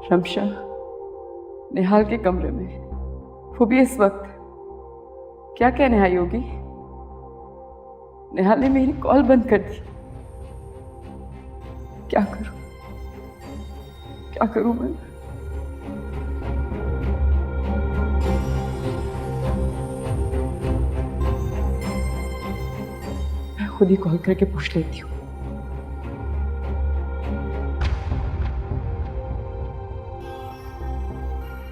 रमशा, निहाल के कमरे में वो भी इस वक्त क्या कहने आई होगी? निहाल ने मेरी कॉल बंद कर दी। क्या करूं मैं? मैं खुद ही कॉल करके पूछ लेती हूँ।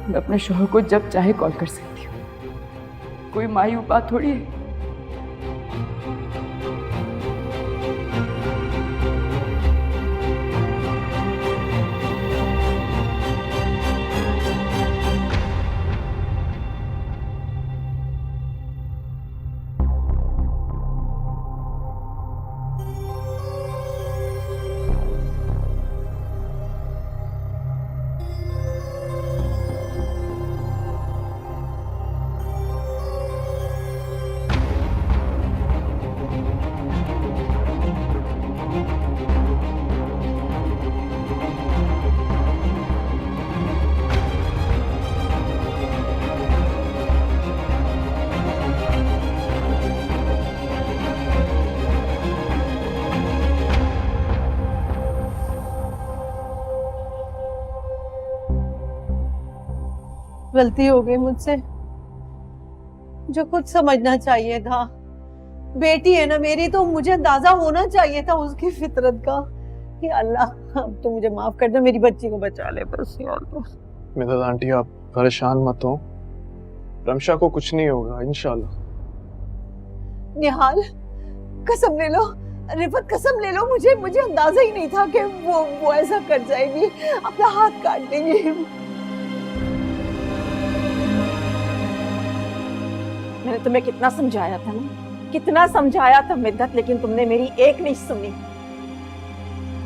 मैं अपने शोहर को जब चाहे कॉल कर सकती हूँ, कोई मायूब बात थोड़ी है। गलती हो गई मुझसे, जो खुद समझना चाहिए था। बेटी है ना मेरी, तो मुझे अंदाजा होना चाहिए था उसकी फितरत का। कि अल्लाह अब तो मुझे माफ कर दे, मेरी बच्ची को बचा ले बस। या अल्लाह। मिदद आंटी, आप परेशान मत हो, रमशा को कुछ नहीं होगा इंशाल्लाह। निहाल, कसम ले लो, रिफत कसम ले लो, मुझे अंदाजा ही नहीं था कि वो ऐसा कर जाएगी, अपना हाथ काट देंगी। मैंने तुम्हें कितना समझाया था ना, कितना समझाया था मिद्दत, लेकिन तुमने मेरी एक नहीं सुनी।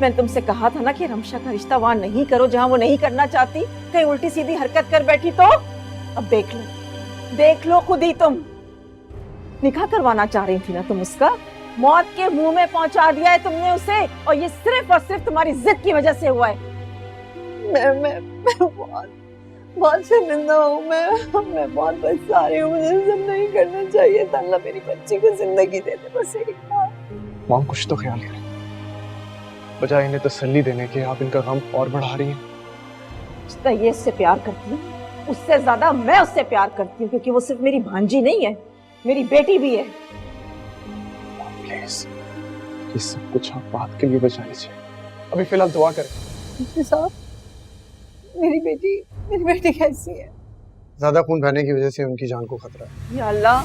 मैंने तुमसे कहा था ना कि रमशा का रिश्ता वहां नहीं करो जहां वो नहीं करना चाहती। कहीं उल्टी सीधी हरकत कर बैठी तो अब देख लो खुद ही। तुम निकाह करवाना चाह रही थी ना तुम उसका, मौत के मुंह में पहुंचा दिया है तुमने उसे, और ये सिर्फ और सिर्फ तुम्हारी जिद की वजह से हुआ है। मैं बहुत शर्मिंदा हूँ, मैं बहुत पछता रही हूँ। मुझे सब नहीं करना चाहिए था। अल्लाह मेरी बच्ची को जिंदगी दे दे बस एक बार। मॉम कुछ तो ख्याल करें, बजाय इन्हें तसल्ली देने के आप इनका गम और बढ़ा रही हैं। ये उससे प्यार करती हूँ, उससे ज्यादा मैं उससे प्यार करती हूँ, क्योंकि वो सिर्फ मेरी भांजी नहीं है, मेरी बेटी भी है। प्लीज, ये सब कुछ आप बात के लिए बचा लीजिए, अभी फिलहाल दुआ करें। साहब, मेरी बेटी कैसी है? ज्यादा खून बहने की वजह से उनकी जान को खतरा है। या अल्लाह,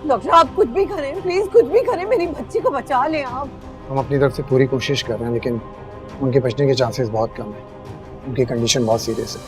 डॉक्टर आप कुछ भी करें, प्लीज कुछ भी करें, मेरी बच्ची को बचा लें आप। हम अपनी तरफ से पूरी कोशिश कर रहे हैं, लेकिन उनके बचने के चांसेस बहुत कम है। उनकी कंडीशन बहुत सीरियस है।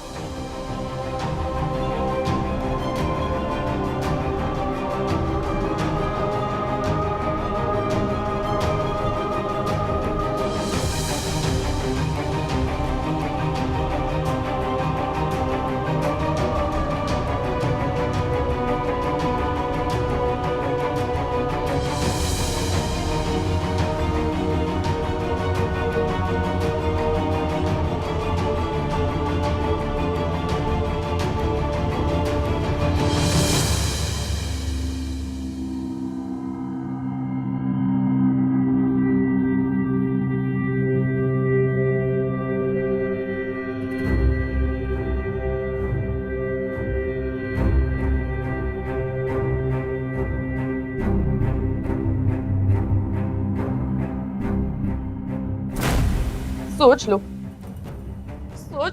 सोच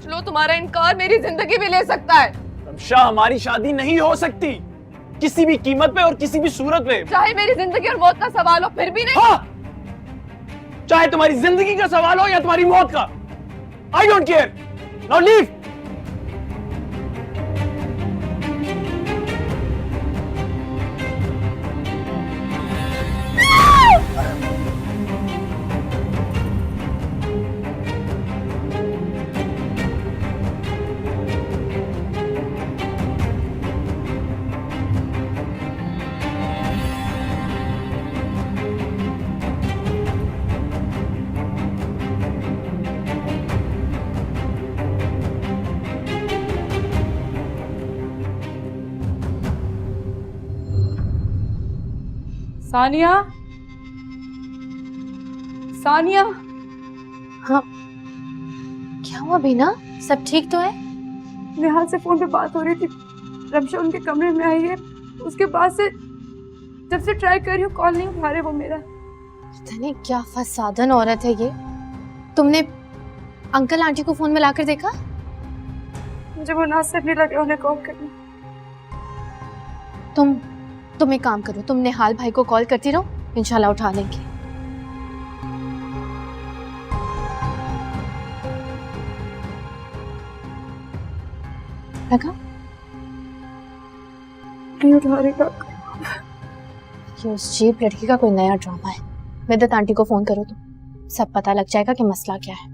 लो, तुम्हारा इनकार मेरी जिंदगी भी ले सकता है। रमशा, हमारी शादी नहीं हो सकती किसी भी कीमत पे और किसी भी सूरत पे। चाहे मेरी जिंदगी और मौत का सवाल हो, फिर भी नहीं। हाँ, चाहे तुम्हारी जिंदगी का सवाल हो या तुम्हारी मौत का, I don't care. Now leave. Sania, Sania. हाँ, क्या हुआ बीना? सब ठीक तो है? नेहा से फोन पे बात हो रही थी, रमशा उनके कमरे में आई है। उसके बाद से जब से ट्राई कर रही हूँ कॉल नहीं उठा रहे वो मेरा। पता नहीं क्या फसादन औरत है ये। तुमने अंकल आंटी को फोन मिलाकर देखा? मुझे मुनासिब नहीं लग रहा उन्हें कॉल करना। तुम एक काम करो, तुम निहाल भाई को कॉल करती रहो, इंशाल्लाह उठा लेंगे। लगा? नहीं उठा रही का। ये उस चीप लड़की का कोई नया ड्रामा है। मिद्दत आंटी को फोन करो, तो सब पता लग जाएगा कि मसला क्या है।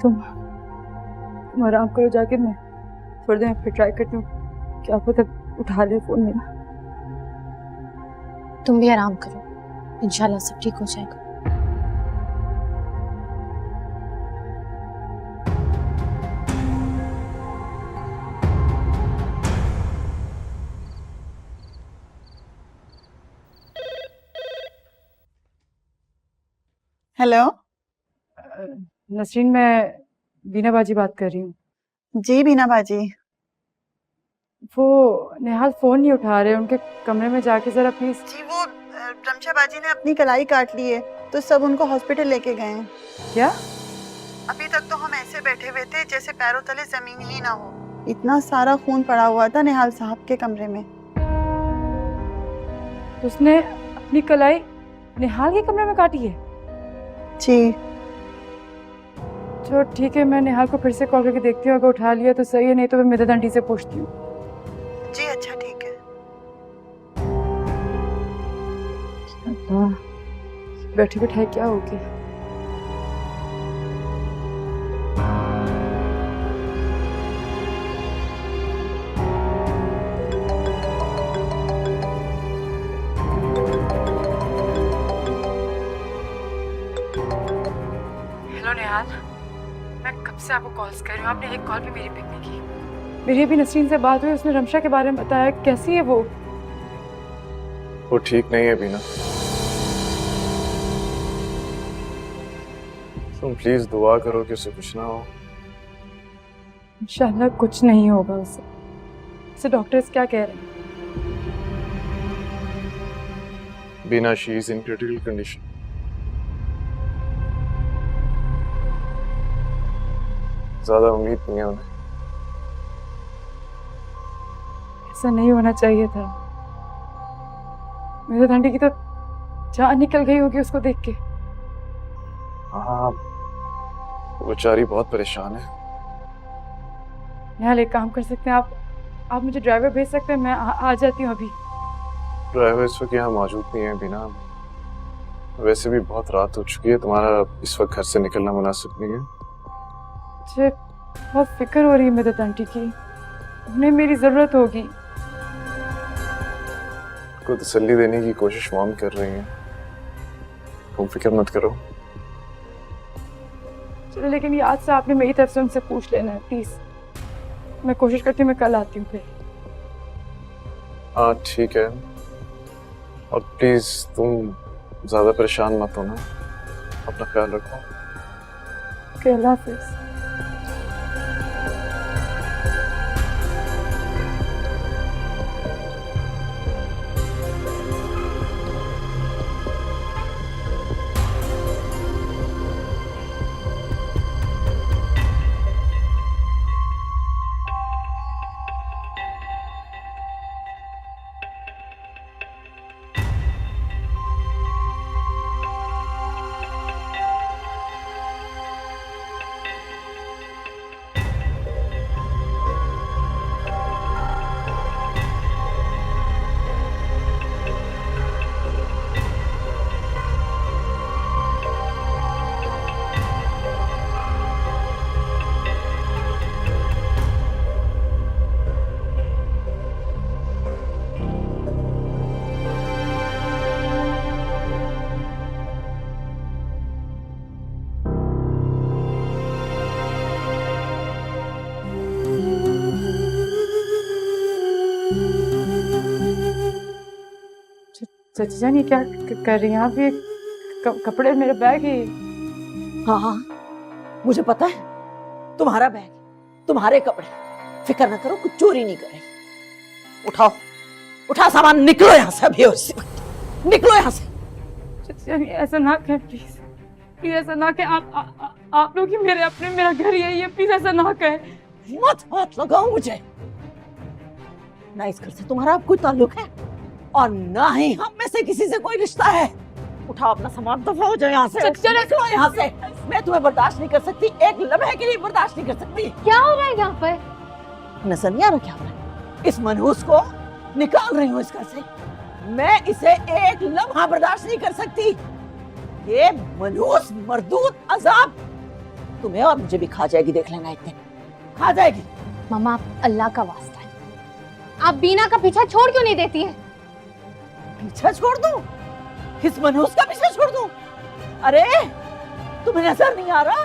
तुम आराम करो जाके, मैं थोड़ी देर फिर ट्राई करती हूँ, क्या पता उठा ले फोन मेरा। तुम भी आराम करो, इंशाल्लाह सब ठीक हो जाएगा। हेलो नसरीन, मैं बीना बाजी बात कर रही हूँ। जी बीना बाजी। वो नेहाल फोन नहीं उठा रहे, उनके कमरे में जाके जरा प्लीज। जी वो रमशा बाजी ने अपनी कलाई काट ली है, तो सब उनको हॉस्पिटल लेके गए हैं। क्या? अभी तक तो हम ऐसे बैठे हुए थे जैसे पैरों तले जमीन ही ना हो। इतना सारा खून पड़ा हुआ था निहाल साहब के कमरे में। तो उसने अपनी कलाई नेहाल के कमरे में काटी है? जी चलो ठीक है, मैं नेहाल को फिर से कॉल करके देखती हूँ, अगर उठा लिया तो सही है, नहीं तो मैं मिद्दत आंटी से पूछती हूँ। जी अच्छा ठीक है। बैठे बैठाए क्या हो गया? हेलो नेहाल, मैं कब से आपको कॉल्स कर रही हूँ, आपने एक कॉल भी मेरी पिक नहीं की। मेरी अभी नसरीन से बात हुई, उसने रमशा के बारे में बताया। कैसी है वो? वो ठीक नहीं है बीना। तुम प्लीज दुआ करो कि उसे कुछ ना हो। इंशाल्लाह कुछ नहीं होगा उसे। उसे डॉक्टर्स क्या कह रहे हैं? Beena, she is in critical condition. ज्यादा उम्मीद नहीं है उन्हें। ऐसा नहीं होना चाहिए था। मेरे आंटी की तो जान निकल गई होगी उसको देख के। हाँ, वो बेचारी बहुत परेशान है। यहाँ एक काम कर सकते हैं, आप मुझे ड्राइवर भेज सकते हैं, मैं आ जाती हूँ अभी। ड्राइवर इस वक्त यहाँ मौजूद नहीं है बीना। वैसे भी बहुत रात हो चुकी है, तुम्हारा इस वक्त घर से निकलना मुनासिब नहीं है। मुझे बहुत फिक्र हो रही है मिद्दत आंटी की, उन्हें मेरी जरूरत होगी। को तसल्ली देने की कोशिश मॉम कर रही है, तुम फिक्र मत करो। चलो, लेकिन याद से आपने मेरी तरफ से उनसे पूछ लेना है प्लीज। मैं कोशिश करती हूँ, मैं कल आती हूँ फिर। हाँ ठीक है, और प्लीज तुम ज्यादा परेशान मत होना, अपना ख्याल रखो। ओके, अल्लाह हाफिज। चाची जान ये क्या कर रही हैं आप? ये कपड़े मेरे बैग ही। हाँ हाँ मुझे पता है, तुम्हारा बैग, तुम्हारे कपड़े, फिक्र न करो, कुछ चोरी नहीं कर रही। उठाओ, उठा सामान, निकलो यहाँ से अभी, निकलो यहाँ से। चाची जान ऐसा ना कहें प्लीज, प्लीज ऐसा ना कहें। आप लोग ही मेरे अपने, मेरा घर यही है, प्लीज ऐसा ना कहें। मत हाथ लगाओ मुझे। ना इस घर से तुम्हारा अब कोई ताल्लुक है और ना ही हम में से किसी से कोई रिश्ता है। उठाओ अपना सामान, दफा हो जाओ यहाँ से, निकलो यहाँ से। मैं तुम्हें बर्दाश्त नहीं कर सकती, एक लम्हे के लिए बर्दाश्त नहीं कर सकती। क्या हो रहा है यहाँ पर? नजर नहीं आ रहा क्या हो रहा है? इस मनहूस को निकाल रही हूँ इस घर से। मैं इसे एक लम्हा बर्दाश्त नहीं कर सकती। ये मनहूस मरदूद अजाब तुम्हें और मुझे भी खा जाएगी, देख लेना, एक दिन खा जाएगी। मम्मा आप अल्लाह का वास्ता है, आप बीना का पीछा छोड़ क्यों नहीं देती हैं? पीछा छोड़ दूं? इस मनहूस का पीछा छोड़ दूं? अरे तुम्हें नजर नहीं आ रहा?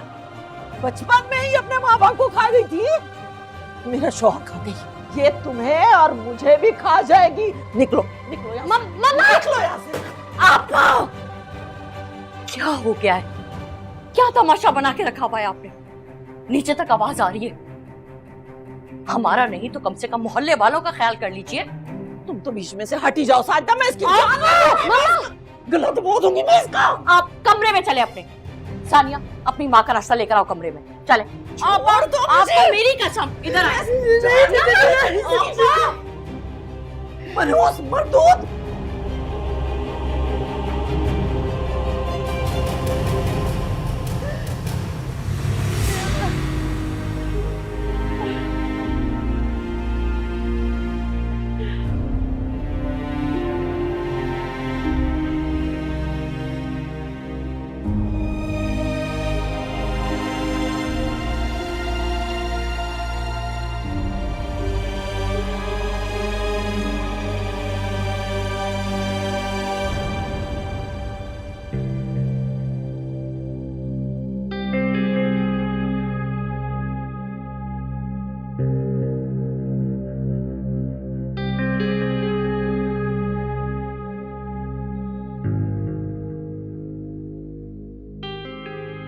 बचपन में ही अपने माँ बाप को खा गई थी, मेरा शौहर खा गई, ये तुम्हें और मुझे भी खा जाएगी। निकलो, निकलो यहाँ से। मम्मा निकलो यहाँ से। आपा क्या हो गया है? क्या तमाशा बना के रखा हुआ है आपने? नीचे तक आवाज आ रही है। हमारा नहीं तो कम से कम मोहल्ले वालों का ख्याल कर लीजिए। तुम तो बीच में से हटी जाओ साजिदा, मैं इसकी जान गलत बोल दूंगी मैं इसका। आप कमरे में चले अपने। सानिया अपनी माँ का नाश्ता लेकर आओ कमरे में, चले। आपको मेरी कसम, इधर आए। मनहूस मरदूद।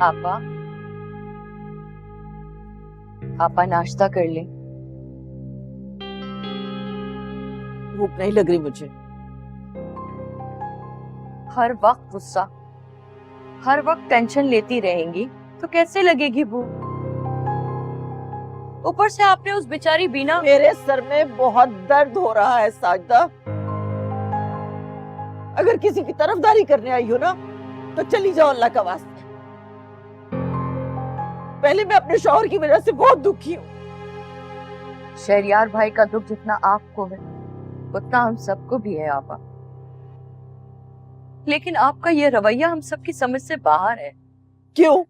आपा, आपा नाश्ता कर ले। भूख नहीं लग रही मुझे। हर वक्त गुस्सा, हर वक्त टेंशन लेती रहेंगी तो कैसे लगेगी भूख? ऊपर से आपने उस बेचारी बीना। मेरे सर में बहुत दर्द हो रहा है साजिदा। अगर किसी की तरफदारी करने आई हो ना तो चली जाओ अल्लाह का वास्ता। पहले मैं अपने शौहर की वजह से बहुत दुखी हूँ। शहरियार भाई का दुख जितना आपको है उतना हम सबको भी है आपा, लेकिन आपका ये रवैया हम सबकी समझ से बाहर है। क्यों?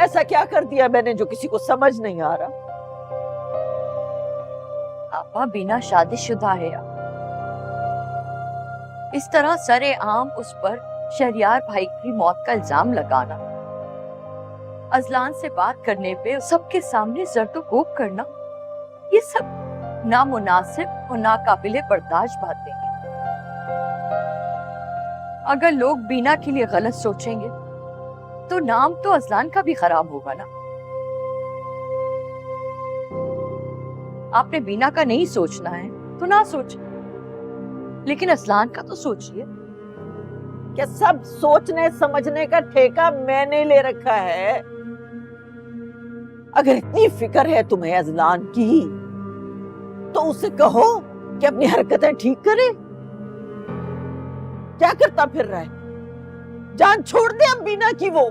ऐसा क्या कर दिया मैंने जो किसी को समझ नहीं आ रहा? आपा बिना शादीशुदा है आप। इस तरह सरे आम उस पर शहरियार भाई की मौत का इल्जाम लगाना, अजलान से बात करने पे सबके सामने जर्दोकोब करना, ये सब नामुनासिब और नाकाबिले बर्दाश्त बातें हैं। अगर लोग बीना के लिए गलत सोचेंगे तो नाम तो अजलान का भी खराब होगा ना। आपने बीना का नहीं सोचना है तो ना सोचे, लेकिन अजलान का तो सोचिए। क्या सब सोचने समझने का ठेका मैंने ले रखा है? अगर इतनी फिक्र है तुम्हें अजलान की तो उसे कहो कि अपनी हरकतें ठीक करे। क्या करता फिर रहा है? जान छोड़ दे अब बीना की। वो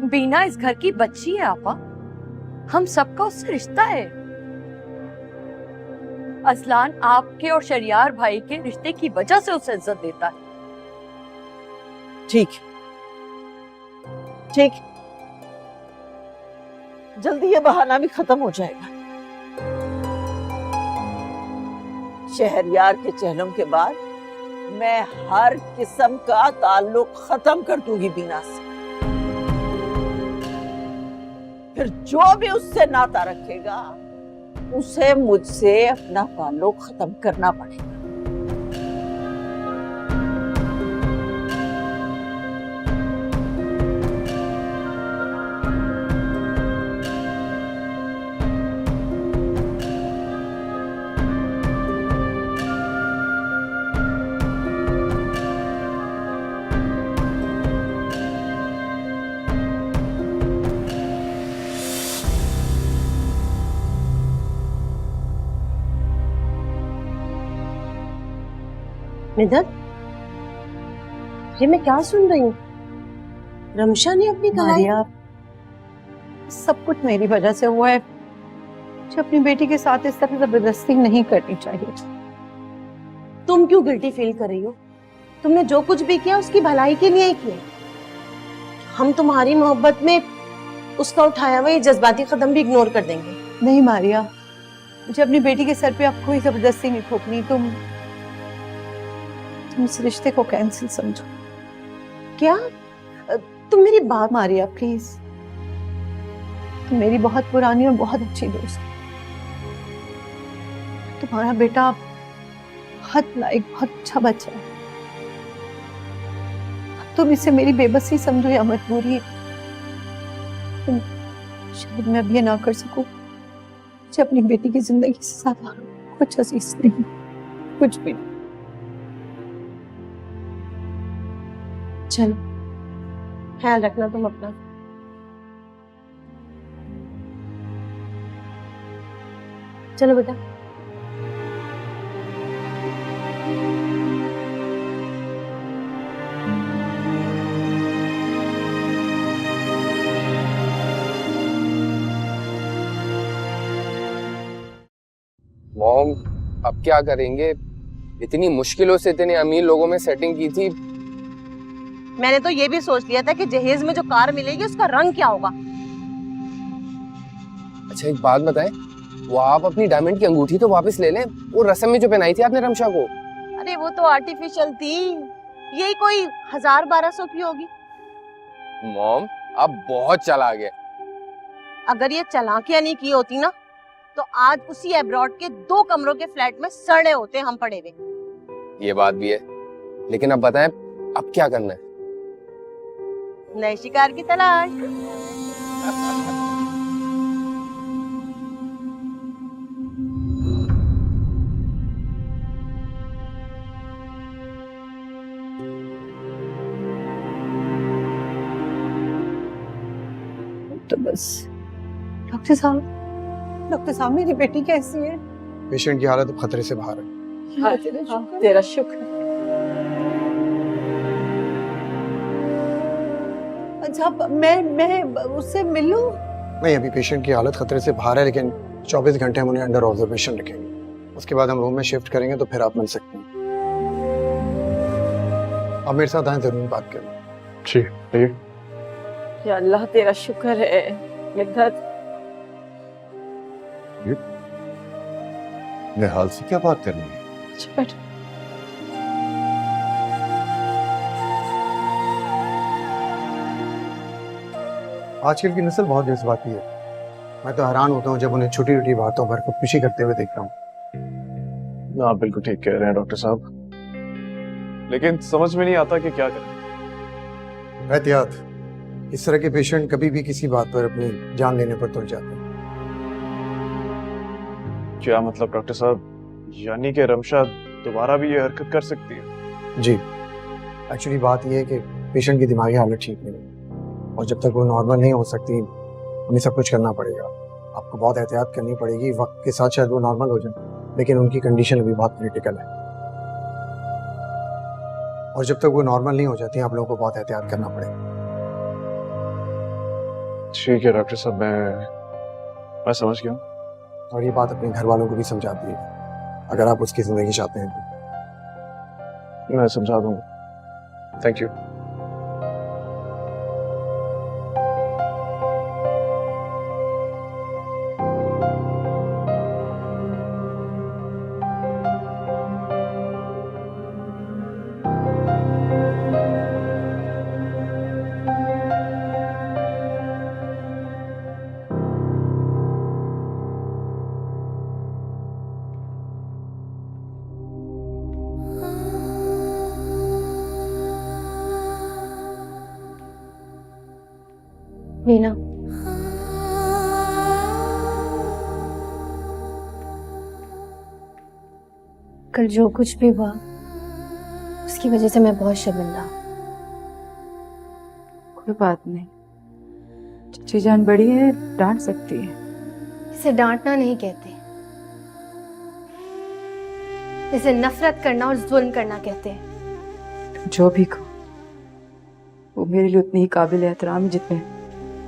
बीना इस घर की बच्ची है आपा, हम सबका उससे रिश्ता है। अजलान आपके और शहरियार भाई के रिश्ते की वजह से उसे इज्जत देता है। ठीक ठीक, जल्दी ये बहाना भी खत्म हो जाएगा। शहरियार के चेहरों के बाद मैं हर किस्म का ताल्लुक खत्म कर दूंगी बीना से। फिर जो भी उससे नाता रखेगा उसे मुझसे अपना ताल्लुक खत्म करना पड़ेगा। मिदत, ये मैं क्या सुन रही हूँ? रमशा ने अपनी कलाई मारिया, सब कुछ मेरी वजह से हुआ है। मुझे अपनी बेटी के साथ इस तरह जबरदस्ती नहीं करनी चाहिए। तुम क्यों गिल्टी फील कर रही हो? तुमने जो कुछ भी किया उसकी भलाई के लिए ही किया। हम तुम्हारी मोहब्बत में उसका उठाया हुआ ये जज्बाती कदम भी इग्नोर कर देंगे। नहीं मारिया, मुझे अपनी बेटी के सर पे अब कोई जबरदस्ती नहीं थोपनी। तुम इस रिश्ते को कैंसिल समझो। क्या? तुम मेरी बात मारिया प्लीज, तुम मेरी बहुत पुरानी और बहुत अच्छी दोस्त हो। तुम्हारा बेटा बहुत लायक, बहुत अच्छा बच्चा है। तुम इसे मेरी बेबसी समझो या मजबूरी। शायद मैं अब ये ना कर सकूं। मुझे अपनी बेटी की जिंदगी से ज्यादा कुछ अजीज नहीं, कुछ भी नहीं। चलो, ख्याल रखना तुम अपना। चलो बेटा। मॉम, अब क्या करेंगे? इतनी मुश्किलों से इतने अमीर लोगों में सेटिंग की थी। मैंने तो ये भी सोच लिया था कि जहेज में जो कार मिलेगी उसका रंग क्या होगा। अच्छा एक बात बताएं, वो आप अपनी डायमंड की अंगूठी तो वापस ले लें। वो रस्म में जो पहनाई थी आपने रमशा को। अरे वो तो आर्टिफिशियल थी, यही कोई 1000-1200 की होगी। मॉम, आप बहुत चालाक है। अगर ये चालाकियां नहीं की होती ना तो आज उसी एब्रॉड के 2 कमरों के फ्लैट में सड़े होते हम पड़े हुए। ये बात भी है, लेकिन अब बताएं अब क्या करना है? नए शिकार की तलाश। तो बस डॉक्टर साहब मेरी बेटी कैसी है? पेशेंट की हालत अब खतरे से बाहर है। तेरा शुक्र। अच्छा, मैं उससे मिलूं? नहीं, अभी पेशेंट की हालत खतरे से बाहर है, लेकिन 24 घंटे हम उन्हें अंडर ऑब्जर्वेशन रखेंगे। उसके बाद हम रूम में शिफ्ट करेंगे तो फिर आप मिल सकते हैं। आप मेरे साथ आए, जरूर बात करें। जी ठीक। या अल्लाह तेरा शुक्र है। मिद्दत, निहाल से क्या बात करनी है? बैठो। आजकल की नस्ल बहुत जज्बाती है। मैं तो हैरान होता हूँ जब उन्हें छोटी छोटी बातों पर खुदकुशी करते हुए देखता हूँ। आप बिल्कुल ठीक कह रहे हैं डॉक्टर साहब, लेकिन समझ में नहीं आता कि क्या करें। एहतियात, इस तरह के पेशेंट कभी भी किसी बात पर अपनी जान लेने पर तुल जाते हैं। क्या मतलब डॉक्टर साहब? यानी कि रमशा दोबारा भी ये हरकत कर सकती है? जी, एक्चुअली बात यह है कि पेशेंट की दिमागी हालत ठीक नहीं है और जब तक वो नॉर्मल नहीं हो सकती हमें सब कुछ करना पड़ेगा। आपको बहुत एहतियात करनी पड़ेगी। वक्त के साथ शायद वो नॉर्मल हो जाए, लेकिन उनकी कंडीशन अभी बहुत क्रिटिकल है और जब तक वो नॉर्मल नहीं हो जाती आप लोगों को बहुत एहतियात करना पड़ेगा। ठीक है डॉक्टर साहब, मैं समझ गया। और ये बात अपने घर वालों को भी समझा दिए, अगर आप उसकी जिंदगी चाहते हैं तो। मैं समझा दूंगा। Thank you. वीना, कल जो कुछ भी हुआ उसकी वजह से मैं बहुत शर्मिंदा। कोई बात नहीं, चची जान बड़ी है, डांट सकती है। इसे डांटना नहीं कहते, इसे नफरत करना और जुल्म करना कहते हैं। जो भी कहो, वो मेरे लिए उतनी ही काबिल एहतराम है जितने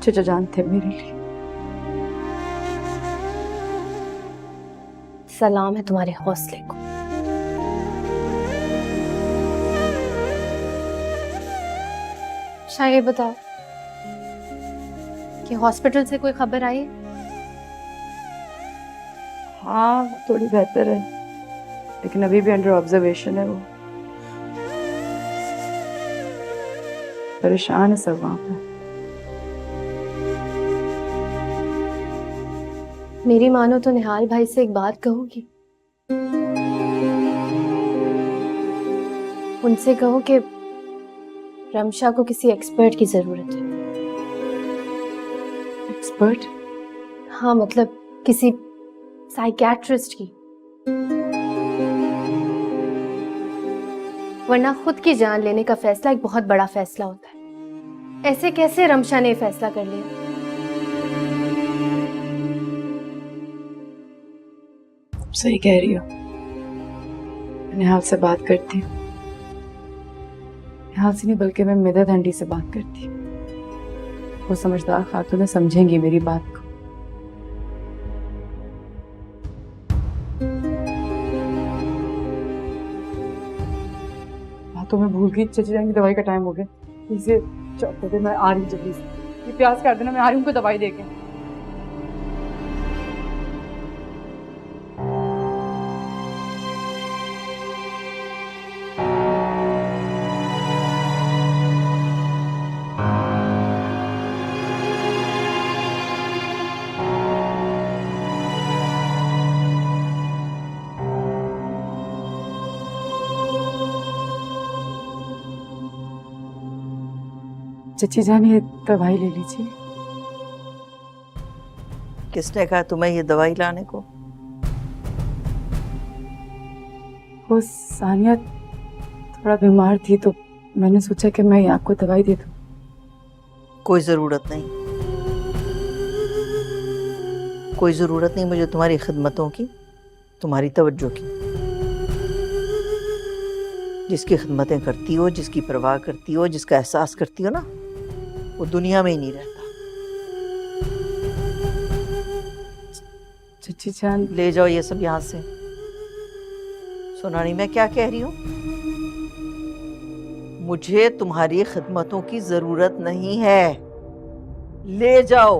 चचा जान थे मेरे लिए। सलाम है तुम्हारे हौसले को। शायद ये बताओ कि हॉस्पिटल से कोई खबर आई? हाँ, थोड़ी बेहतर है, लेकिन अभी भी अंडर ऑब्जर्वेशन है। वो परेशान है सब वहां पर। मेरी मानो तो निहाल भाई से एक बात कहूंगी। उनसे कहो कि रमशा को किसी एक्सपर्ट की जरूरत है। एक्सपर्ट? हाँ, मतलब किसी साइकियाट्रिस्ट की, वरना खुद की जान लेने का फैसला एक बहुत बड़ा फैसला होता है। ऐसे कैसे रमशा ने फैसला कर लिया? सही कह रही हो। निहाल से बात करती हूँ। निहाल से नहीं बल्कि मैं मिदत आंटी से बात करती हूँ। वो समझदार खातून समझेंगी मेरी बात को। बातों में भूल गई, चची जान की दवाई का टाइम हो गया। इसे चौक कर दे, मैं आ रही हूँ जल्दी से। ये प्याज काट देना, मैं आ रही हूँ उनको दवाई देके। चची जान, ये दवाई ले लीजिए। किसने कहा तुम्हें ये दवाई लाने को? वो सानिया थोड़ा बीमार थी तो मैंने सोचा कि मैं आपको दवाई दे दूं। कोई जरूरत नहीं, कोई जरूरत नहीं मुझे तुम्हारी खिदमतों की, तुम्हारी तवज्जो की। जिसकी खिदमतें करती हो, जिसकी परवाह करती हो, जिसका एहसास करती हो ना, वो दुनिया में ही नहीं रहता। चची जान, ले जाओ ये सब यहाँ से। सुनानी मैं क्या कह रही हूँ? मुझे तुम्हारी खिदमतों की जरूरत नहीं है, ले जाओ।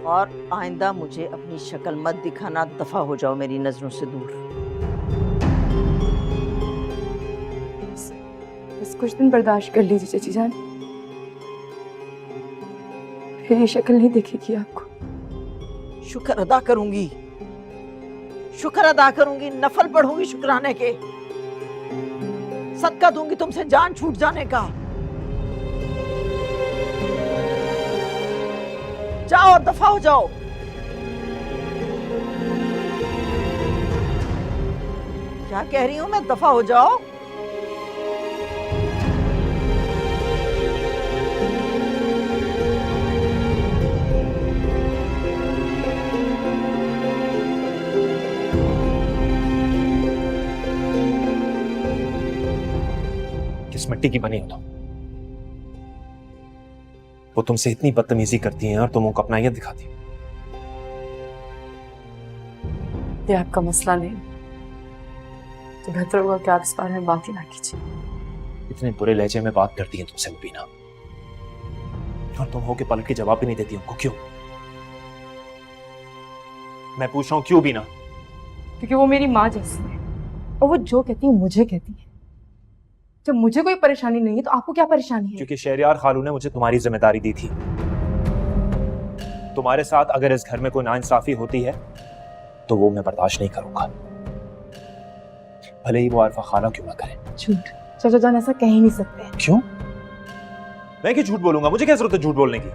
और आइंदा मुझे अपनी शक्ल मत दिखाना, दफा हो जाओ मेरी नजरों से दूर। बस कुछ दिन बर्दाश्त कर लीजिए चची जान, फिर ये शक्ल नहीं दिखेगी आपको। शुक्र अदा करूंगी, शुक्र अदा करूंगी, नफल पढ़ूंगी शुक्राने के, सदका दूंगी तुमसे जान छूट जाने का। जाओ, दफा हो जाओ। क्या कह रही हूं मैं? दफा हो जाओ। किस मिट्टी की बनी हो तुम? वो तुमसे इतनी बदतमीजी करती हैं और तुम उनको अपनाइयत दिखाती हो। ये आपका मसला नहीं, तो बेहतर होगा कि आप इस बारे में बात ही ना कीजिए। इतने बुरे लहजे में बात करती हैं तुमसे मुबीना, और तुम हो के पलट के जवाब भी नहीं देती उनको। क्यों? मैं पूछ रहा हूं क्यों बीना? क्योंकि वो मेरी माँ जैसी है, और वो जो कहती है मुझे कहती है। जब मुझे कोई परेशानी नहीं है तो आपको क्या परेशानी है? क्योंकि शहरयार खालू ने मुझे तुम्हारी जिम्मेदारी दी थी। तुम्हारे साथ अगर इस घर में कोई नाइंसाफी होती है तो वो मैं बर्दाश्त नहीं करूंगा, भले ही वो आरफा खाला क्यों ना करे। झूठ चाचा जान, ऐसा कह ही नहीं सकते। क्यों? मैं क्यों झूठ बोलूंगा? मुझे क्या जरूरत है झूठ बोलने की?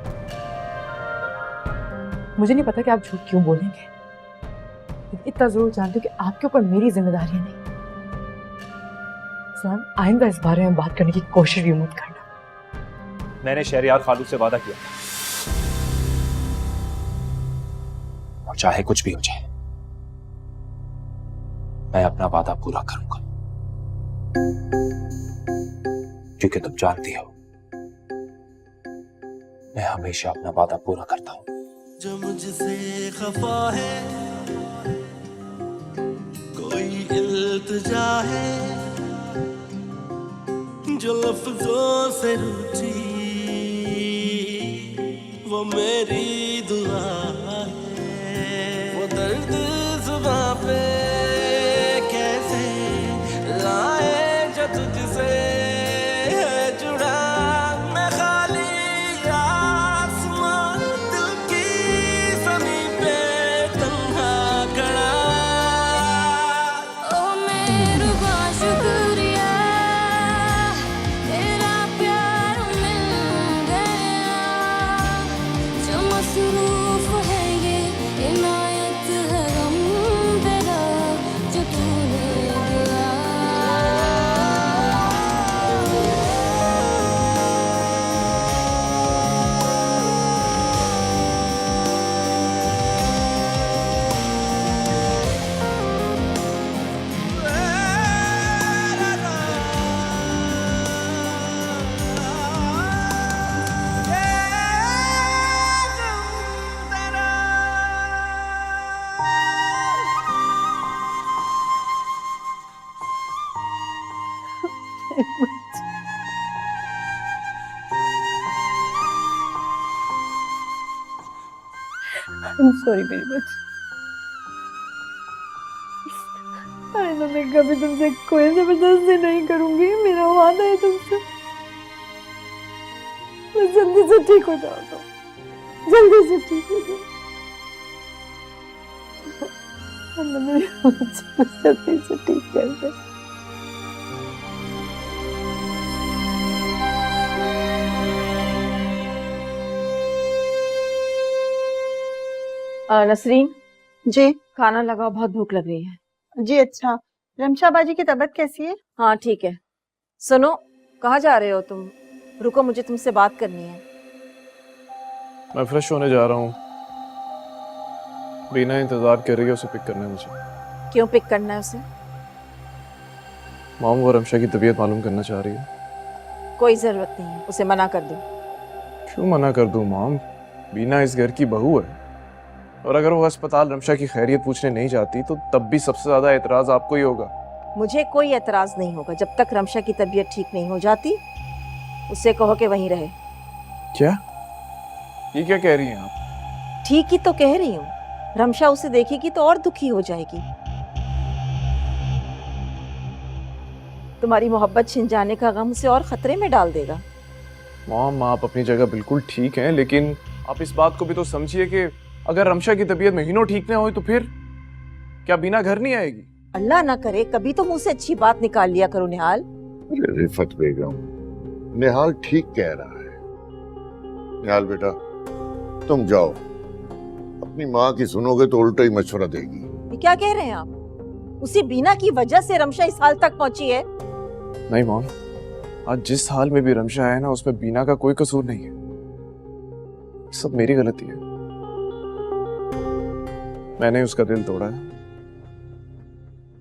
मुझे नहीं पता कि आप झूठ क्यों बोलेंगे, इतना जरूर जानती हूँ कि आपके ऊपर मेरी जिम्मेदारी नहीं। आइंदा इस बारे में बात करने की कोशिश भी मत करना। मैंने शहरयार खालू से वादा किया, और चाहे कुछ भी हो जाए, मैं अपना वादा पूरा करूंगा, क्योंकि तुम जानती हो मैं हमेशा अपना वादा पूरा करता हूं। जो मुझसे खफा है, कोई इल्तिजा है, जो लफ्जों से रूठी वो मेरी दुआ है। वो दर्द जुबां पे कैसे लाए जो तुझसे है जुड़ा, मैं खाली आसमां दिल की ज़मीं पे तन्हा खड़ा। ओ मेरुबा शुक्रिया, तेरा प्यार मिल गया, जो मसरूफ है ये इनायत है गम तेरा जो तूने दिया। सॉरी मेरी बच्ची, आइंदा मैं कभी तुमसे कोई जबरदस्ती नहीं करूंगी, मेरा वादा है तुमसे। बस जल्दी से ठीक हो जाओ तुम, जल्दी से ठीक हो जाओ। अल्लाह मेरी बच्ची को जल्दी से ठीक कर दे। नसरीन, जी खाना लगाओ, बहुत भूख लग रही है। जी अच्छा। रमशा बाजी की तबीयत कैसी है? हाँ ठीक है। सुनो, कहाँ जा रहे हो तुम? रुको, मुझे तुमसे बात करनी है। मैं फ्रेश होने जा रहा हूँ, बीना इंतजार कर रही है, उसे पिक करना है मुझे। क्यों पिक करना है उसे? मॉम वो रमशा की तबीयत मालूम करना चाह रही है। कोई जरूरत नहीं है, उसे मना कर दो। क्यों मना कर दूं मॉम? बीना इस घर की बहू है, और अगर वो अस्पताल रमशा की खैरियत पूछने नहीं जाती तो तब भी सबसे ज्यादा एतराज आपको ही होगा। मुझे कोई एतराज नहीं होगा जब तक रमशा की तबीयत ठीक नहीं हो जाती। उससे कहो कि वहीं रहे। क्या? ये क्या कह रही हैं आप? ठीक ही तो कह रही हूँ। रमशा उसे देखेगी तो और दुखी हो जाएगी। तुम्हारी मोहब्बत छिन जाने का गम उसे और खतरे में डाल देगा। मॉम आप अपनी जगह बिल्कुल ठीक हैं, लेकिन आप इस बात को भी तो समझिए कि अगर रमशा की तबीयत महीनों ठीक ना हो तो फिर क्या बीना घर नहीं आएगी? अल्लाह ना करे, कभी तो मुंह से अच्छी बात निकाल लिया करो निहाल। अरे रिफत बेगम, निहाल ठीक कह रहा है। निहाल बेटा, तुम जाओ, अपनी माँ की सुनोगे तो उल्टा ही मशवरा देगी। ये क्या कह रहे हैं आप? उसी बीना की वजह से रमशा इस हाल तक पहुंची है। नहीं मॉम, आज जिस हाल में भी रमशा है ना, उसमें बीना का कोई कसूर नहीं है। सब मेरी गलती है, मैंने उसका दिल तोड़ा है,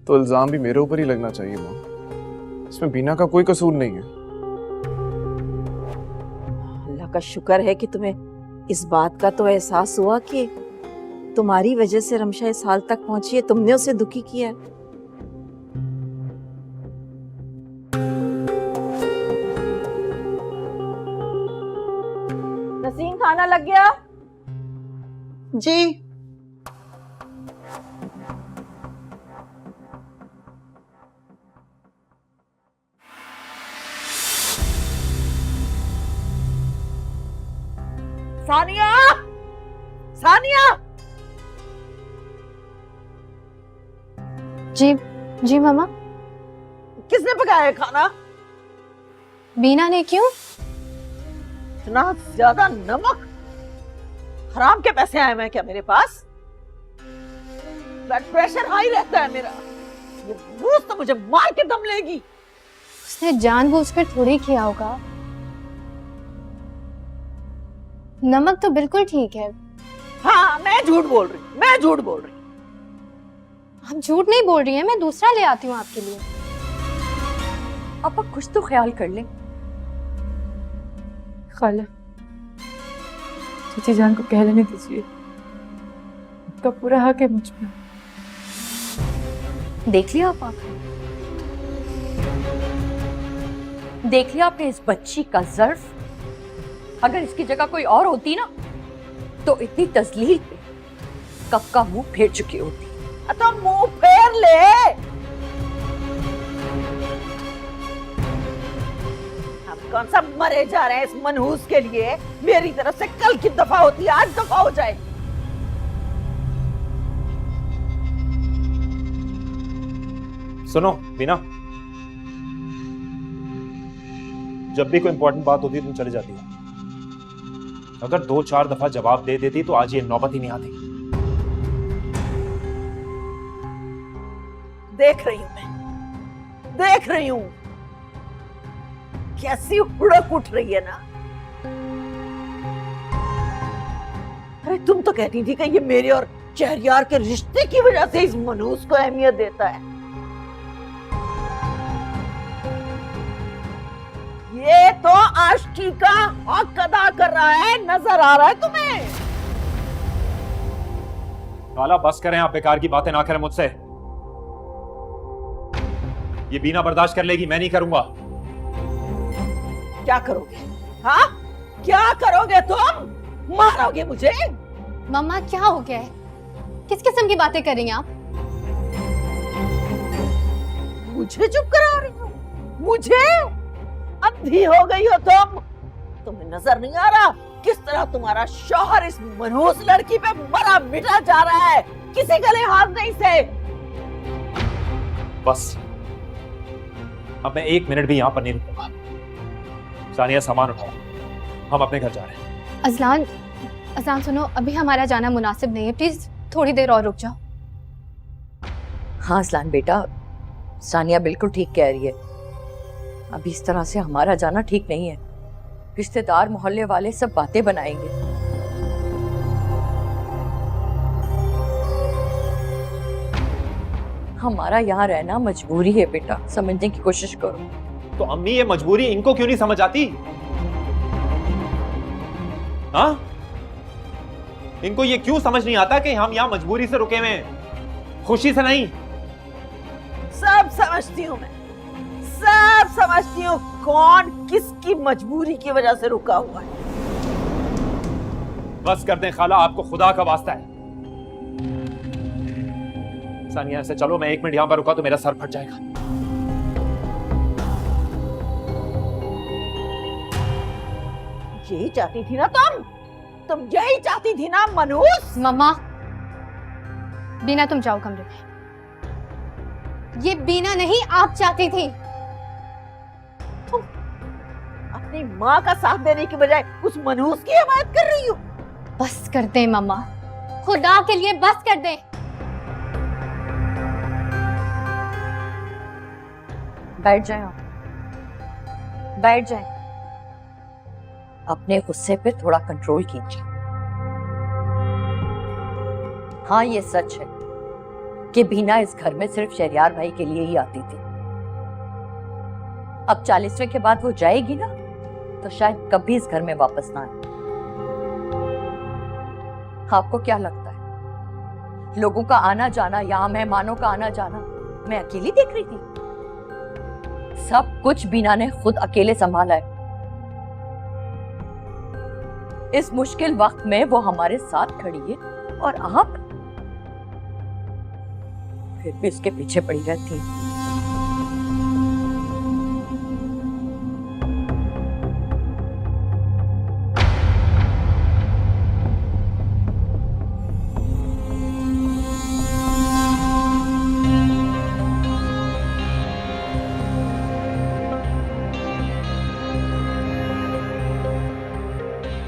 तो इल्जाम भी मेरे ऊपर ही लगना चाहिए मॉम। इसमें बीना का कोई कसूर नहीं है। अल्लाह का शुक्र है कि तुम्हें इस बात का तो एहसास हुआ कि तुम्हारी वजह से रमशा इस हाल तक पहुंची है, तुमने उसे दुखी किया है। नसीम, खाना लग गया? जी सानिया, सानिया। जी जी मामा। किसने पकाया है खाना? बीना ने। क्यों? इतना ज्यादा नमक? हराम के पैसे आए हैं क्या मेरे पास? ब्लड प्रेशर हाई रहता है मेरा, ये रूस तो मुझे मार के दम लेगी। उसने जानबूझकर थोड़ी किया होगा। नमक तो बिल्कुल ठीक है, हाँ, मैं झूठ बोल रही हूँ, मैं झूठ बोल रही हूँ। आप झूठ नहीं बोल रही हैं, मैं दूसरा ले आती हूँ आपके लिए। अब कुछ तो ख्याल कर ले। खाला, चाची जान को कह लेने दीजिए, आपका पूरा हक है मुझ पर। देख लिया आप देख लिया आपने इस बच्ची का ज़र्फ। अगर इसकी जगह कोई और होती ना तो इतनी तजलील पे कब का मुंह फेर चुकी होती। तो मुंह फेर ले। हम कौन सा मरे जा रहे हैं इस मनहूस के लिए? मेरी तरफ से कल की दफा होती, आज दफा हो जाए। सुनो बीना, जब भी कोई इंपॉर्टेंट बात होती है तुम चले जाती हो। अगर 2-4 दफा जवाब दे देती तो आज ये नौबत ही नहीं आती। देख रही हूं मैं, देख रही हूं कैसी हुड़क उठ रही है ना। अरे तुम तो कहती थी कि ये मेरे और शहरयार के रिश्ते की वजह से इस मनहूस को अहमियत देता है। ये तो आशिकी का हक अदा कर रहा है, नजर आ रहा है तुम्हें? काला बस करें, आप बेकार की बातें ना करें मुझसे। ये बीना बर्दाश्त कर लेगी, मैं नहीं करूंगा। क्या करोगे? हाँ, क्या करोगे तुम? मारोगे मुझे? मम्मा क्या हो गया है? किस किस्म की बातें कर रही हैं आप? मुझे चुप करा रही हो? मुझे? अंधी हो गई हो तुम? तुम्हें नजर नहीं आ रहा किस तरह तुम्हारा शौहर इस मनहूस लड़की पे मरा मिटा जा रहा है? किसी का लिहाज नहीं से। बस अब मैं 1 मिनट भी यहां पर नहीं रुकूंगा। सानिया सामान उठाओ, हम अपने घर जा रहे हैं। अजलान, अजलान सुनो, अभी हमारा जाना मुनासिब नहीं है, प्लीज थोड़ी देर और रुक जाओ। हाँ अजलान बेटा, सानिया बिल्कुल ठीक कह रही है। अभी इस तरह से हमारा जाना ठीक नहीं है। रिश्तेदार मोहल्ले वाले सब बातें बनाएंगे। हमारा यहाँ रहना मजबूरी है बेटा, समझने की कोशिश करो। तो अम्मी ये मजबूरी इनको क्यों नहीं समझ आती? हाँ, इनको ये क्यों समझ नहीं आता कि हम यहाँ मजबूरी से रुके हुए हैं, खुशी से नहीं। सब समझती हूँ मैं, सब समझती हूँ कौन किसकी मजबूरी की वजह से रुका हुआ है। बस कर दें खाला, आपको खुदा का वास्ता है। सानिया ऐसे चलो, मैं 1 मिनट यहां पर रुका तो मेरा सर फट जाएगा। यही चाहती थी ना तुम यही चाहती थी ना मनहूस? मम्मा, बीना तुम जाओ कमरे में। ये बीना नहीं, आप चाहती थी। तुम अपनी माँ का साथ देने की बजाय उस मनहूस की हिमायत कर रही हो। बस कर दे मम्मा, खुदा के लिए बस कर दे। बैठ जाए आप, बैठ जाए। अपने गुस्से पे थोड़ा कंट्रोल कीजिए। हाँ ये सच है कि बीना इस घर में सिर्फ शहरयार भाई के लिए ही आती थी। अब 40वें के बाद वो जाएगी ना तो शायद कभी इस घर में वापस ना आए। आपको क्या लगता है लोगों का आना जाना या मेहमानों का आना जाना मैं अकेली देख रही थी? सब कुछ बीना ने खुद अकेले संभाला है। इस मुश्किल वक्त में वो हमारे साथ खड़ी है और आप फिर भी उसके पीछे पड़ी रहती है।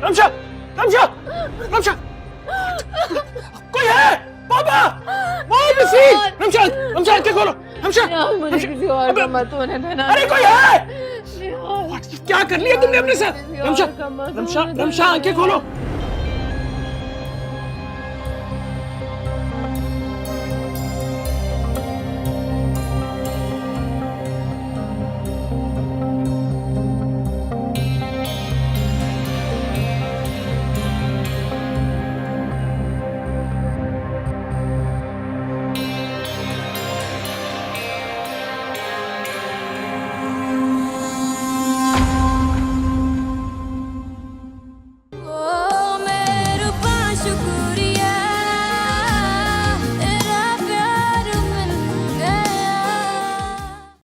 रमशा, रमशा, रमशा, कोई है? पापा, रमशा, रमशा आंखें खोलो, रमशा, मुझे किसी और का मत होने देना। अरे कोई है? क्या कर लिया तुमने अपने साथ? रमशा, रमशा, रमशा आंखें खोलो।